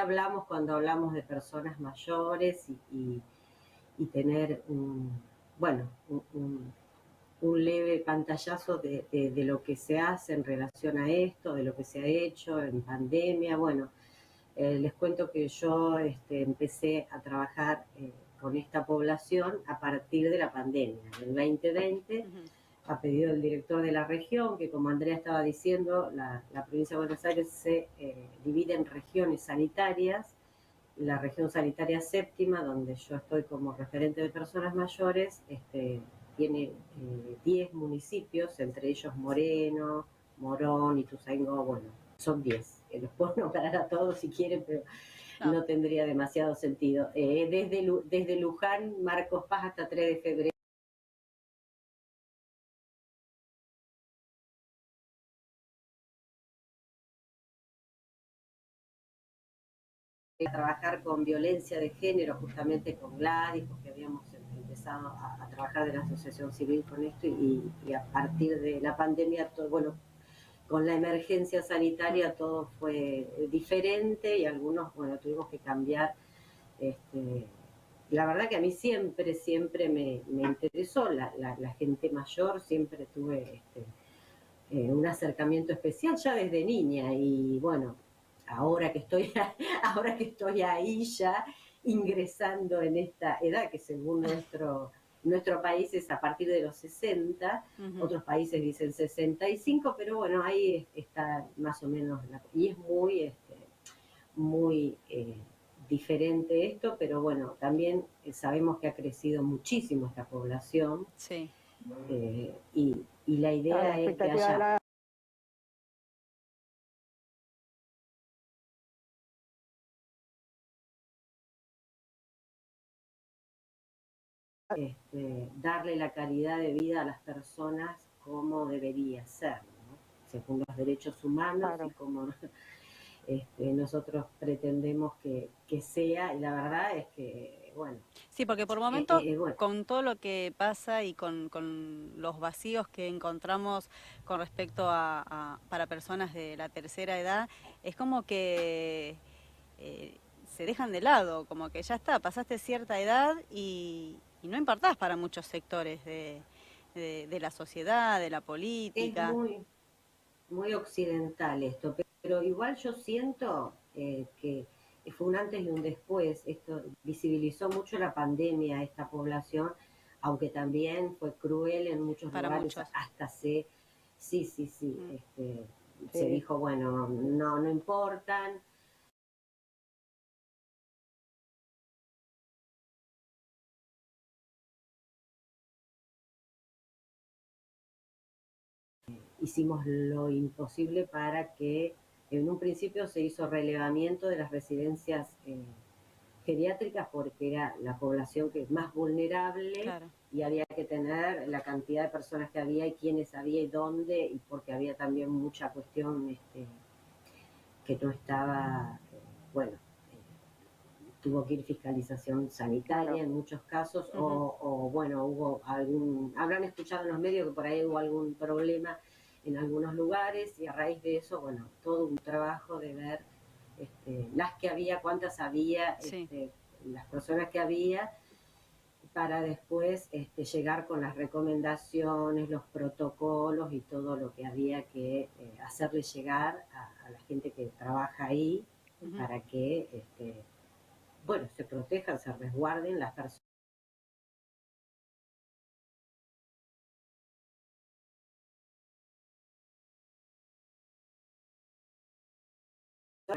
hablamos cuando hablamos de personas mayores y tener bueno, un leve pantallazo de lo que se hace en relación a esto, de lo que se ha hecho en pandemia. Bueno, les cuento que yo empecé a trabajar con esta población a partir de la pandemia, del 2020, a pedido del director de la región, que como Andrea estaba diciendo, la provincia de Buenos Aires se divide en regiones sanitarias. La región sanitaria séptima, donde yo estoy como referente de personas mayores, tiene 10 municipios, entre ellos Moreno, Morón, Ituzaingó, bueno, son 10. Los puedo nombrar a todos si quieren, pero no tendría demasiado sentido. Desde Luján, Marcos Paz, hasta 3 de febrero. A trabajar con violencia de género, justamente con Gladys, porque habíamos empezado a trabajar de la asociación civil con esto y a partir de la pandemia, todo, bueno, con la emergencia sanitaria todo fue diferente y algunos, bueno, tuvimos que cambiar. La verdad que a mí siempre me interesó la gente mayor, siempre tuve un acercamiento especial ya desde niña y bueno, ahora que estoy ahí ya ingresando en esta edad que según nuestro país es a partir de los 60, otros países dicen 65, pero bueno, ahí está más o menos, y es muy diferente esto, pero bueno, también sabemos que ha crecido muchísimo esta población. Sí. Y la idea es que haya... darle la calidad de vida a las personas como debería ser, ¿no? Según los derechos humanos, claro. Y como nosotros pretendemos que sea, y la verdad es que, bueno... Sí, porque por momentos, bueno, con todo lo que pasa y con los vacíos que encontramos con respecto para personas de la tercera edad, es como que se dejan de lado, como que ya está, pasaste cierta edad y no importás para muchos sectores de la sociedad, de la política. Es muy occidental esto, pero igual yo siento que fue un antes y un después. Esto visibilizó mucho la pandemia a esta población, aunque también fue cruel en muchos para lugares, muchos. hasta se dijo, bueno, no importan. Hicimos lo imposible para que, en un principio se hizo relevamiento de las residencias geriátricas porque era la población que es más vulnerable, claro. Y había que tener la cantidad de personas que había y quiénes había y dónde, y porque había también mucha cuestión que no estaba, bueno, tuvo que ir fiscalización sanitaria, claro. En muchos casos, o bueno, hubo habrán escuchado en los medios que por ahí hubo algún problema en algunos lugares, y a raíz de eso, bueno, todo un trabajo de ver las que había, cuántas había, sí. Las personas que había, para después llegar con las recomendaciones, los protocolos y todo lo que había que hacerle llegar a la gente que trabaja ahí, para que bueno, se protejan, se resguarden las personas.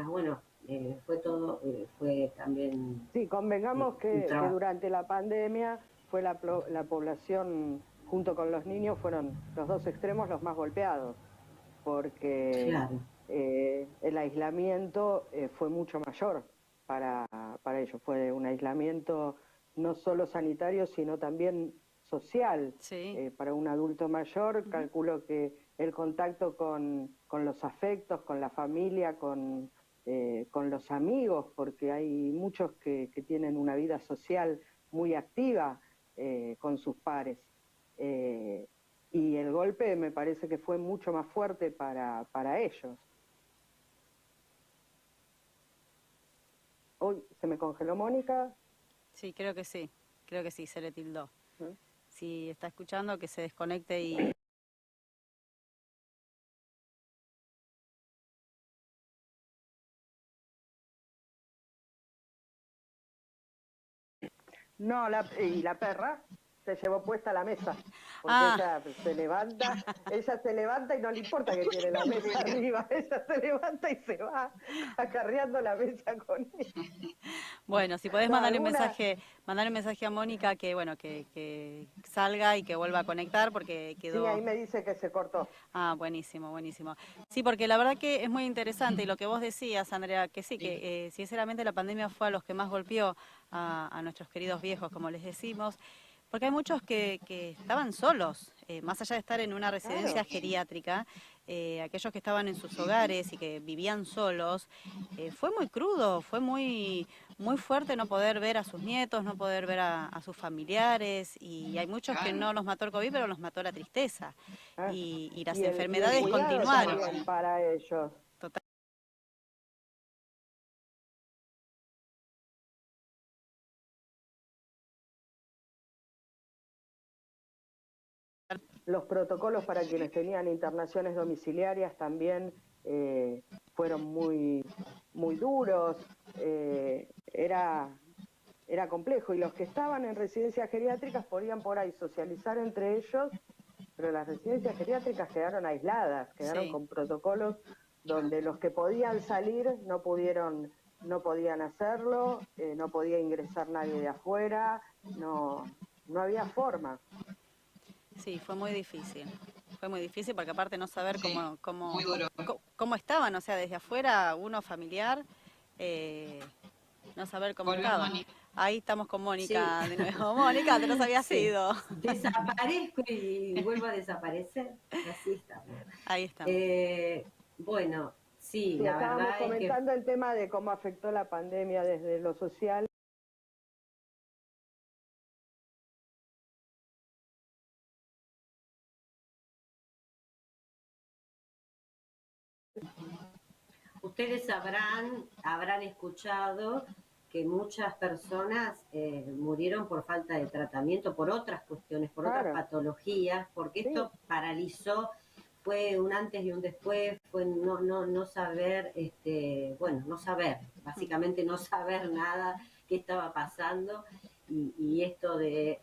Bueno, fue todo, fue también... Sí, convengamos que durante la pandemia fue la población, junto con los niños, fueron los dos extremos los más golpeados, porque claro. El aislamiento fue mucho mayor para ellos. Fue un aislamiento no solo sanitario, sino también social. Sí. Para un adulto mayor, calculo que el contacto con los afectos, con la familia, con los amigos, porque hay muchos que tienen una vida social muy activa con sus pares. Y el golpe me parece que fue mucho más fuerte para ellos. Uy, ¿se me congeló Mónica? Sí, creo que sí, se le tildó. Si está escuchando, que se desconecte y... No, y la perra se llevó puesta la mesa, porque ella se levanta y no le importa que tiene la mesa arriba, ella se levanta y se va acarreando la mesa con ella. Bueno, si podés mandarle un mensaje a Mónica que bueno, que salga y que vuelva a conectar porque quedó... Sí, ahí me dice que se cortó. Ah, buenísimo, buenísimo. Sí, porque la verdad que es muy interesante y lo que vos decías, Andrea, que sí, que sinceramente la pandemia fue a los que más golpeó a nuestros queridos viejos, como les decimos, porque hay muchos que estaban solos, más allá de estar en una residencia geriátrica, aquellos que estaban en sus hogares y que vivían solos, fue muy crudo, fue muy fuerte no poder ver a sus nietos, no poder ver a sus familiares, y hay muchos que no los mató el COVID, pero los mató la tristeza. Y las enfermedades continuaron. Para ellos. Total. Los protocolos para quienes tenían internaciones domiciliarias también fueron muy duros, era complejo, y los que estaban en residencias geriátricas podían por ahí socializar entre ellos, pero las residencias geriátricas quedaron aisladas, quedaron con protocolos donde los que podían salir no podían hacerlo, no podía ingresar nadie de afuera, no había forma. Sí, fue muy difícil porque aparte no saber cómo estaban, o sea, desde afuera, uno familiar, no saber cómo estaban. Ahí estamos con Mónica de nuevo. Mónica, te nos habías ido. Desaparezco y vuelvo a desaparecer. Así estamos. Ahí estamos. Bueno, sí, la estábamos verdad comentando el tema de cómo afectó la pandemia desde lo social. Ustedes habrán escuchado que muchas personas murieron por falta de tratamiento, por otras cuestiones, por otras patologías, porque esto paralizó, fue un antes y un después, fue no saber, básicamente no saber nada qué estaba pasando, y esto de,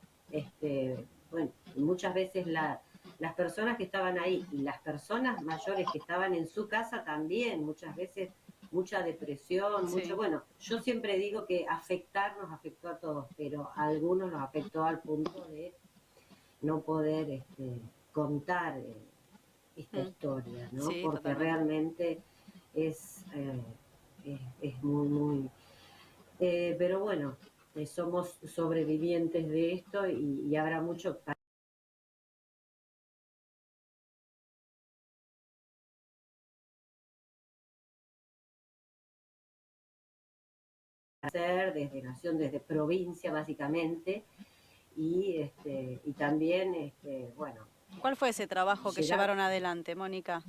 muchas veces las personas que estaban ahí y las personas mayores que estaban en su casa también, muchas veces mucha depresión, bueno, yo siempre digo que nos afectó a todos, pero a algunos nos afectó al punto de no poder contar esta historia, ¿no? Sí, porque totalmente. Realmente es muy... pero bueno, somos sobrevivientes de esto y habrá mucho para hacer desde nación, desde provincia básicamente, y también, bueno. ¿Cuál fue ese trabajo que llevaron adelante, Mónica?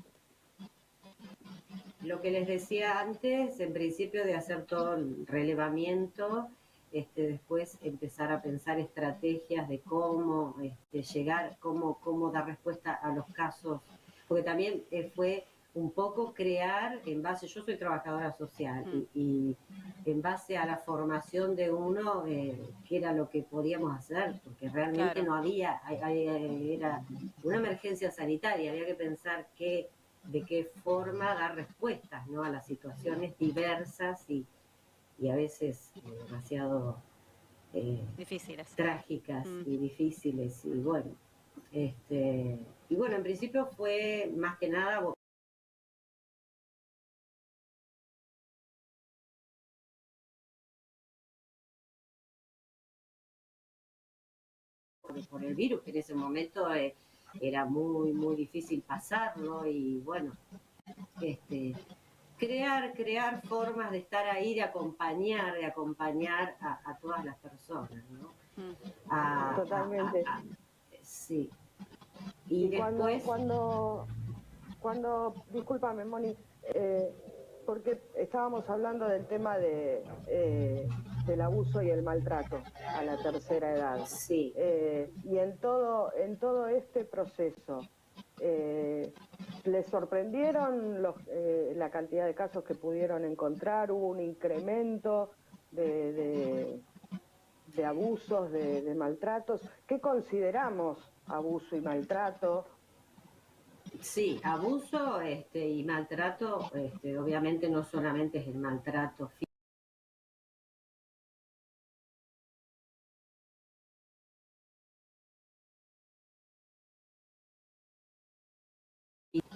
Lo que les decía antes, en principio de hacer todo el relevamiento, después empezar a pensar estrategias de cómo llegar, cómo dar respuesta a los casos, porque también fue un poco crear en base, yo soy trabajadora social y en base a la formación de uno, qué era lo que podíamos hacer, porque realmente no había, era una emergencia sanitaria, había que pensar de qué forma dar respuestas, ¿no? A las situaciones diversas y a veces demasiado difíciles, trágicas y difíciles, y bueno, en principio fue más que nada por el virus, que en ese momento era muy difícil pasarlo, y bueno, crear formas de estar ahí, de acompañar a todas las personas, ¿no? Totalmente. Sí. Y después... Cuando discúlpame, Moni, porque estábamos hablando del tema del abuso y el maltrato a la tercera edad. Sí. Y en todo este proceso, ¿les sorprendieron la cantidad de casos que pudieron encontrar? ¿Hubo un incremento de abusos, de maltratos? ¿Qué consideramos abuso y maltrato? Sí, abuso y maltrato, obviamente no solamente es el maltrato físico,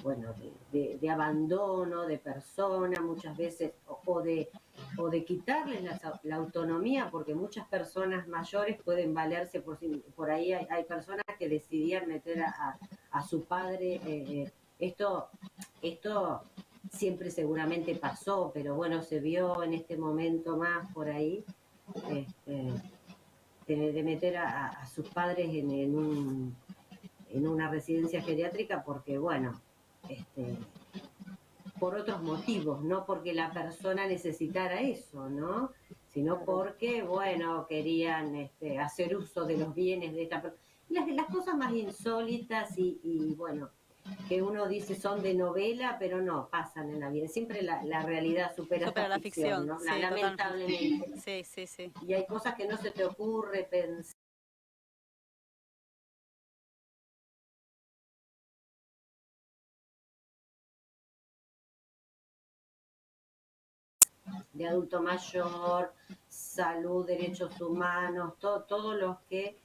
bueno, de abandono de persona muchas veces, o de quitarles la autonomía, porque muchas personas mayores pueden valerse por ahí hay personas que decidían meter a su padre, esto siempre seguramente pasó, pero bueno, se vio en este momento más por ahí, de meter a sus padres en una residencia geriátrica porque, bueno, por otros motivos, no porque la persona necesitara eso, ¿no? Sino porque, bueno, querían hacer uso de los bienes de esta persona. Las cosas más insólitas y, bueno, que uno dice son de novela, pero no, pasan en la vida. Siempre la realidad supera la ficción, ¿no? Sí, lamentablemente. Sí, sí, sí. Y hay cosas que no se te ocurre pensar. De adulto mayor, salud, derechos humanos, todos los que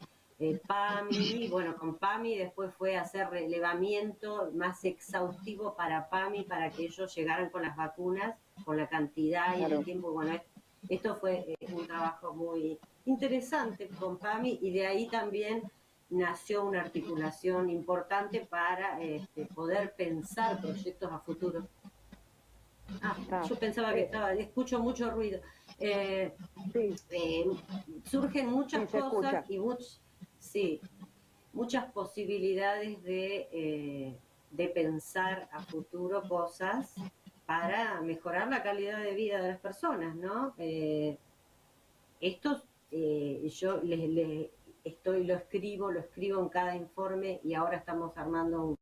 PAMI, bueno, con PAMI después fue a hacer relevamiento más exhaustivo para PAMI, para que ellos llegaran con las vacunas, con la cantidad y el tiempo. Bueno, esto fue un trabajo muy interesante con PAMI y de ahí también nació una articulación importante para poder pensar proyectos a futuro. Yo pensaba que escucho mucho ruido. Surgen muchas cosas y muchas posibilidades de pensar a futuro cosas para mejorar la calidad de vida de las personas, ¿no? Yo lo escribo en cada informe y ahora estamos armando un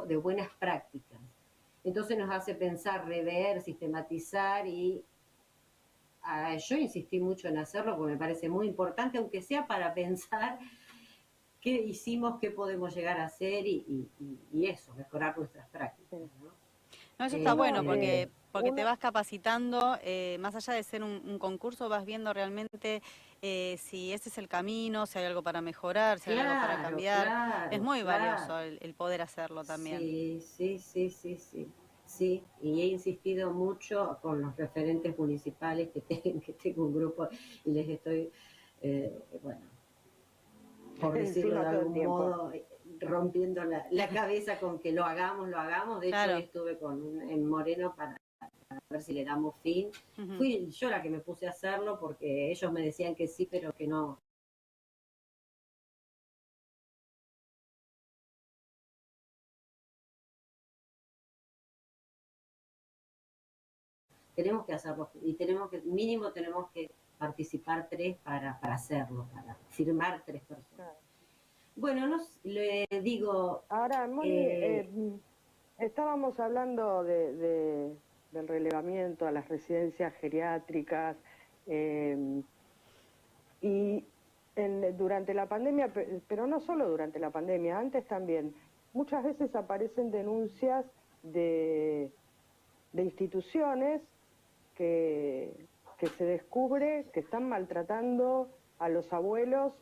de buenas prácticas. Entonces nos hace pensar, rever, sistematizar y yo insistí mucho en hacerlo porque me parece muy importante, aunque sea para pensar qué hicimos, qué podemos llegar a hacer y eso, mejorar nuestras prácticas, ¿no? No, eso está bueno porque te vas capacitando, más allá de ser un concurso, vas viendo realmente si ese es el camino, si hay algo para mejorar, si hay algo para cambiar. Es muy valioso el poder hacerlo también. Sí, y he insistido mucho con los referentes municipales que tengo un grupo y les estoy, bueno, por decirlo de algún modo, rompiendo la cabeza con que lo hagamos. De hecho, hoy estuve en Moreno para ver si le damos fin. Fui yo la que me puse a hacerlo porque ellos me decían que sí, pero que no. Tenemos que hacerlo y mínimo tenemos que participar 3 para hacerlo, para firmar 3 personas. Bueno, le digo... Ahora, Moni, estábamos hablando del relevamiento a las residencias geriátricas y durante la pandemia, pero no solo durante la pandemia, antes también, muchas veces aparecen denuncias de instituciones que se descubre que están maltratando a los abuelos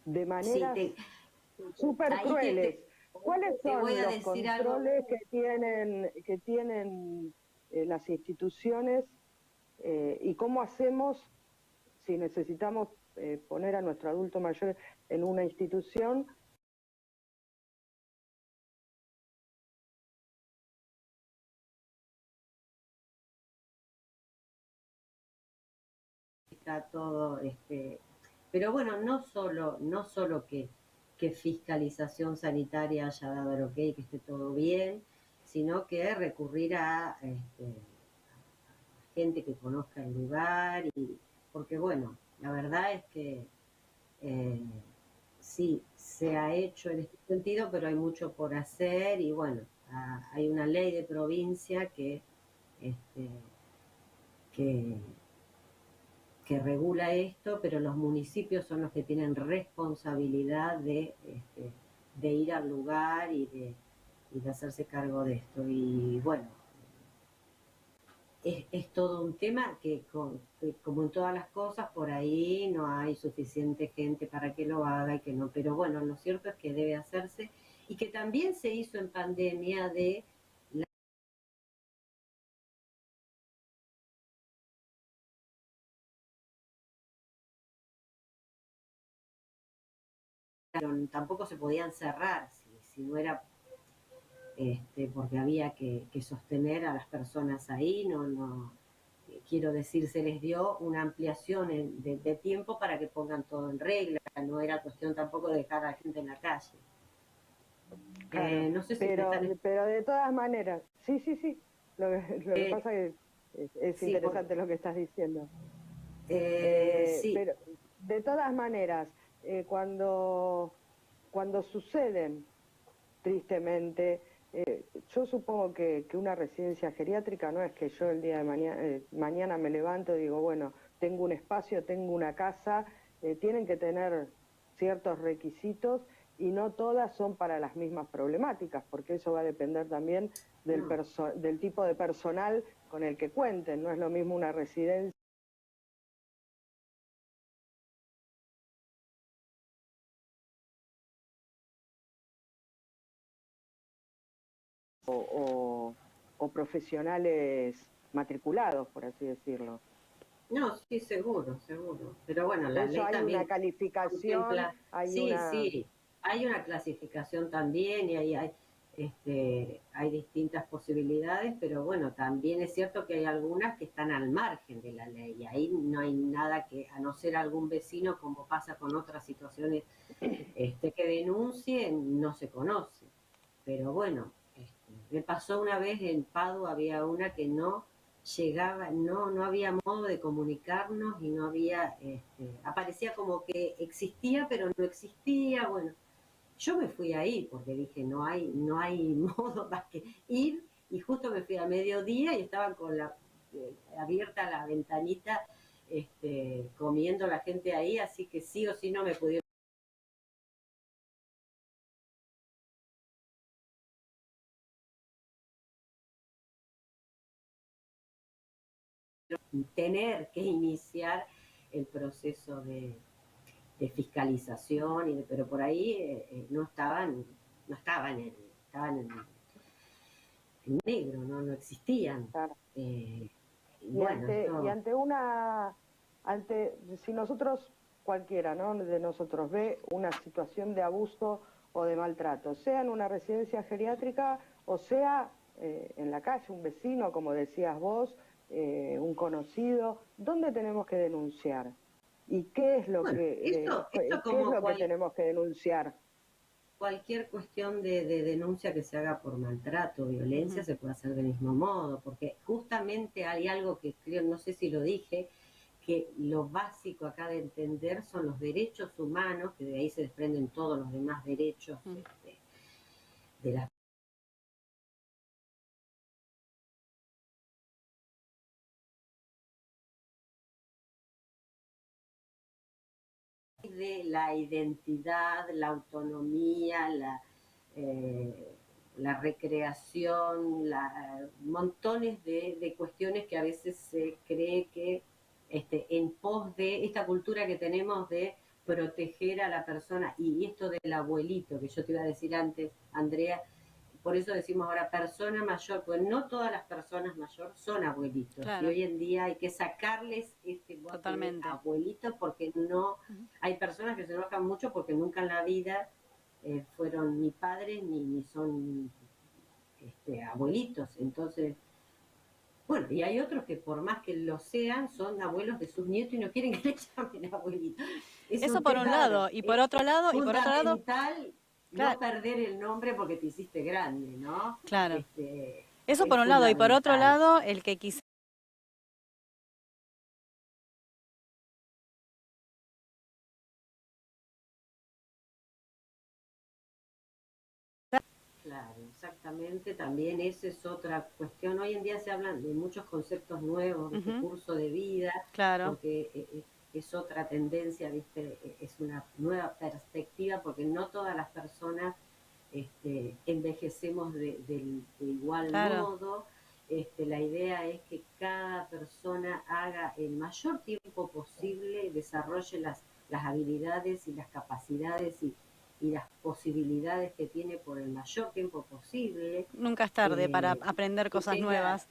de maneras súper crueles. ¿Cuáles son los controles que tienen las instituciones y cómo hacemos si necesitamos poner a nuestro adulto mayor en una institución? está todo, pero bueno, no solo que fiscalización sanitaria haya dado el ok, que esté todo bien, sino que recurrir a gente que conozca el lugar, porque bueno, la verdad es que sí, se ha hecho en este sentido, pero hay mucho por hacer y bueno, hay una ley de provincia este, que, que regula esto, pero los municipios son los que tienen responsabilidad de ir al lugar y de hacerse cargo de esto. Y bueno, es todo un tema que como en todas las cosas, por ahí no hay suficiente gente para que lo haga y que no. Pero bueno, lo cierto es que debe hacerse y que también se hizo en pandemia de tampoco se podían cerrar si no era porque había que sostener a las personas ahí, no quiero decir, se les dio una ampliación de tiempo para que pongan todo en regla, no era cuestión tampoco de dejar a la gente en la calle. Claro, no sé si pero de todas maneras, sí, lo que pasa es que es sí, interesante lo que estás diciendo. Sí. Pero de todas maneras, cuando suceden tristemente, yo supongo que una residencia geriátrica no es que yo el día de mañana me levanto y digo, bueno, tengo un espacio, tengo una casa, tienen que tener ciertos requisitos y no todas son para las mismas problemáticas, porque eso va a depender también del tipo de personal con el que cuenten. No es lo mismo una residencia o profesionales matriculados, por así decirlo. No, sí, seguro. Pero bueno, la ley hay también una calificación, sí, hay una clasificación también y hay distintas posibilidades, pero bueno, también es cierto que hay algunas que están al margen de la ley y ahí no hay nada que, a no ser algún vecino, como pasa con otras situaciones, que denuncien, no se conoce. Pero bueno, me pasó una vez en Padua, había una que no llegaba, no había modo de comunicarnos y no había, aparecía como que existía, pero no existía. Bueno, yo me fui ahí porque dije, no hay modo más que ir, y justo me fui a mediodía y estaban con abierta la ventanita, comiendo la gente ahí, así que sí o sí no me pudieron tener que iniciar el proceso de fiscalización, pero por ahí estaban en negro, no existían. Claro. Bueno, si nosotros, cualquiera, ¿no?, de nosotros ve una situación de abuso o de maltrato, sea en una residencia geriátrica o sea en la calle, un vecino, como decías vos, un conocido, ¿dónde tenemos que denunciar? ¿Y qué es lo qué es lo que tenemos que denunciar? Cualquier cuestión de denuncia que se haga por maltrato o violencia se puede hacer del mismo modo, porque justamente hay algo que creo, no sé si lo dije, que lo básico acá de entender son los derechos humanos, que de ahí se desprenden todos los demás derechos de las de la identidad, la autonomía, la recreación, montones de cuestiones que a veces se cree que en pos de esta cultura que tenemos de proteger a la persona, y esto del abuelito que yo te iba a decir antes, Andrea, por eso decimos ahora persona mayor, pues no todas las personas mayores son abuelitos. Claro. Y hoy en día hay que sacarles este mote de abuelitos porque no, hay personas que se enojan mucho porque nunca en la vida fueron ni padres ni son abuelitos. Entonces, Bueno, y hay otros que por más que lo sean, son abuelos de sus nietos y no quieren que le llamen abuelito. Eso por un lado, y por otro lado, fundamental no perder el nombre porque te hiciste grande, ¿no? Claro. Eso por un lado, y por otro lado, el que quizás Claro, exactamente. También esa es otra cuestión. Hoy en día se hablan de muchos conceptos nuevos, de curso de vida, porque es otra tendencia, ¿viste? Es una nueva perspectiva, porque no todas las personas envejecemos de igual modo. La idea es que cada persona haga el mayor tiempo posible, desarrolle las habilidades y las capacidades y las posibilidades que tiene por el mayor tiempo posible. Nunca es tarde para aprender cosas nuevas.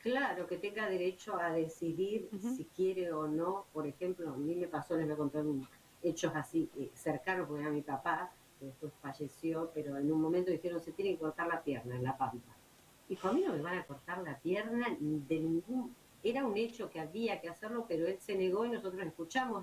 Claro, que tenga derecho a decidir si quiere o no. Por ejemplo, a mí me pasó, les voy a contar hechos así cercanos, porque era mi papá, que después falleció, pero en un momento dijeron, se tiene que cortar la pierna en La Pampa. Dijo, a mí no me van a cortar la pierna de ningún... Era un hecho que había que hacerlo, pero él se negó y nosotros escuchamos.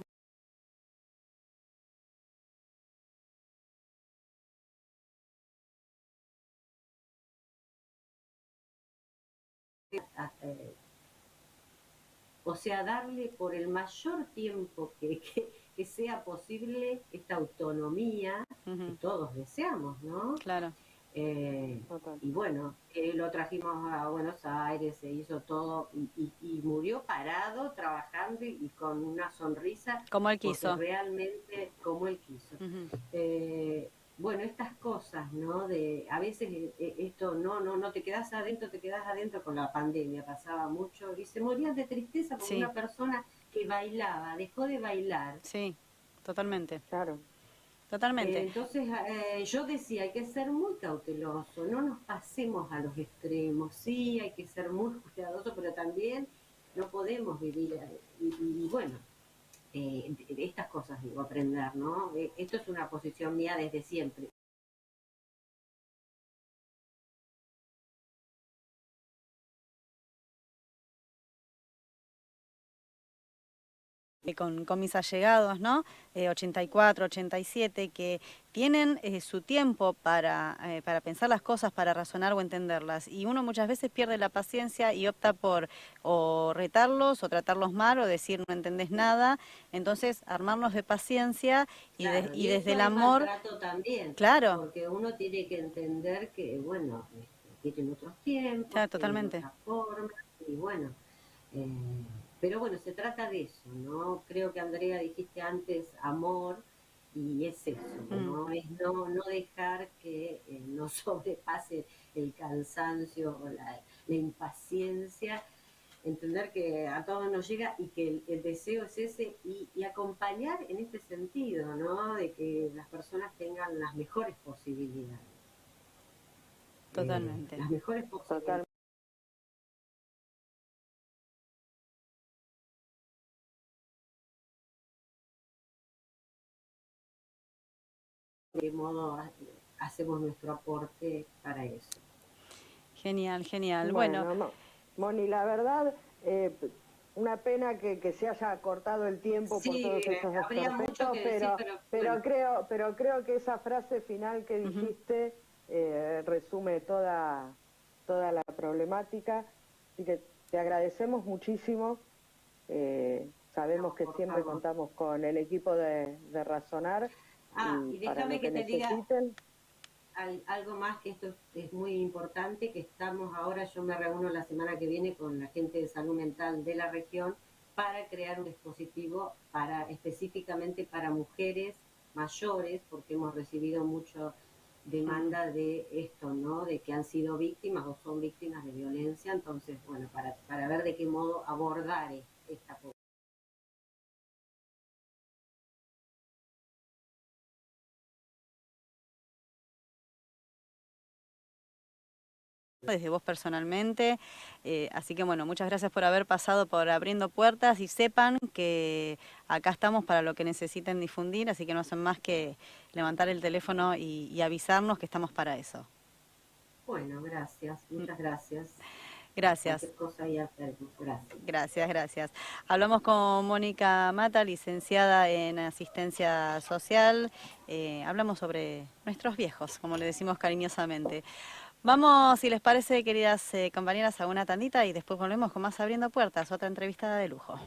O sea, darle por el mayor tiempo que sea posible esta autonomía que todos deseamos, ¿no? Claro. Y bueno, lo trajimos a Buenos Aires, se hizo todo y murió parado, trabajando y con una sonrisa. Como él quiso. Realmente, como él quiso. Bueno, estas cosas, ¿no? A veces esto, no te quedas adentro con la pandemia, pasaba mucho, y se morían de tristeza porque una persona que bailaba, dejó de bailar. Sí, totalmente. Claro. Totalmente. Entonces yo decía, hay que ser muy cauteloso, no nos pasemos a los extremos, sí, hay que ser muy cuidadoso, pero también no podemos vivir, y bueno, estas cosas digo, aprender, ¿no? Esto es una posición mía desde siempre. Con mis allegados, ¿no? 84, 87, que tienen su tiempo para pensar las cosas, para razonar o entenderlas. Y uno muchas veces pierde la paciencia y opta por o retarlos o tratarlos mal o decir no entendés nada. Entonces, armarnos de paciencia y, claro, y desde el amor... también, claro. Porque uno tiene que entender que, bueno, tienen otros tiempos, claro, totalmente. otras formas, y bueno... pero bueno, se trata de eso, ¿no? Creo que Andrea dijiste antes amor y es eso, ¿no? Es no dejar que nos sobrepase el cansancio o la impaciencia, entender que a todos nos llega y que el deseo es ese y acompañar en este sentido, ¿no? De que las personas tengan las mejores posibilidades. Totalmente. Las mejores posibilidades. De qué modo hacemos nuestro aporte para eso. Genial, genial. Bueno, Moni, la verdad, una pena que se haya cortado el tiempo por todos esos desperfectos, pero creo que esa frase final que dijiste resume toda la problemática. Así que te agradecemos muchísimo. Sabemos que siempre contamos con el equipo de Razonar. Y déjame que te diga algo más, que esto es muy importante, que estamos ahora, yo me reúno la semana que viene con la gente de salud mental de la región para crear un dispositivo específicamente para mujeres mayores, porque hemos recibido mucha demanda de esto, ¿no? De que han sido víctimas o son víctimas de violencia, entonces, bueno, para ver de qué modo abordar esta población. Desde vos personalmente, así que bueno, muchas gracias por haber pasado por Abriendo Puertas y sepan que acá estamos para lo que necesiten difundir, así que no hacen más que levantar el teléfono y avisarnos que estamos para eso. Bueno, gracias, muchas gracias. Gracias. Cualquier cosa ahí hacemos. Gracias. Gracias, gracias. Hablamos con Mónica Mata, licenciada en asistencia social. Hablamos sobre nuestros viejos, como le decimos cariñosamente. Vamos, si les parece, queridas compañeras, a una tandita y después volvemos con más Abriendo Puertas, otra entrevista de lujo.